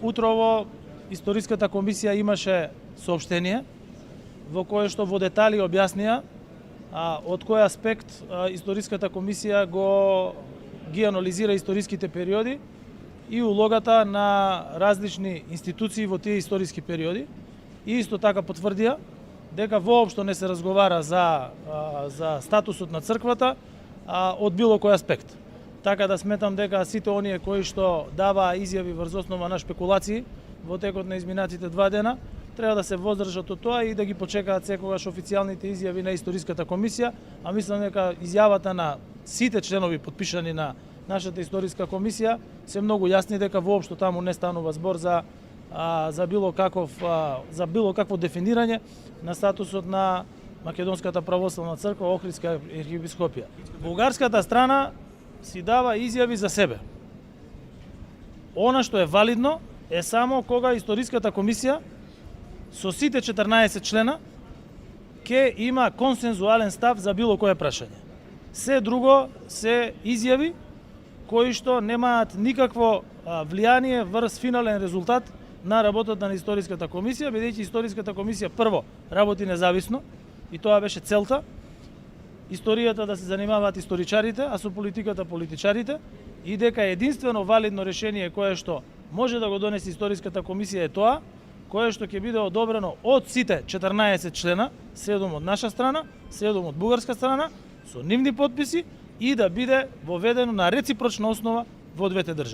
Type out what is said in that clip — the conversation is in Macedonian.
Утрово Историската комисија имаше соопштение во кое што во детали објаснија од кој аспект Историската комисија ги анализира историските периоди и улогата на различни институции во тие историски периоди. И исто така потврдија дека воопшто не се разговара за статусот на црквата од било кој аспект. Така да сметам дека сите оние кои што даваа изјави врз основа на шпекулации во текот на изминатите 2 дена, треба да се воздржат од тоа и да ги почекаат секогаш официјалните изјави на Историската комисија, а мислам дека изјавата на сите членови потпишани на нашата Историска комисија се многу јасни дека воопшто таму не станува збор за било какво дефинирање на статусот на Македонската православна црква, Охридска архиепископија. Бугарската страна си дава изјави за себе. Она што е валидно е само кога Историската комисија со сите 14 члена ќе има консензуален став за било кое прашање. Се друго се изјави кои што немаат никакво влијание врз финален резултат на работата на Историската комисија, бидејќи Историската комисија прво работи независно и тоа беше целта. Историјата да се занимаваат историчарите, а со политиката политичарите, и дека единствено валидно решение кое што може да го донесе Историската комисија е тоа, кое што ќе биде одобрено од сите 14 члена, 7 од наша страна, 7 од бугарска страна, со нивни потписи и да биде воведено на реципрочна основа во двете држави.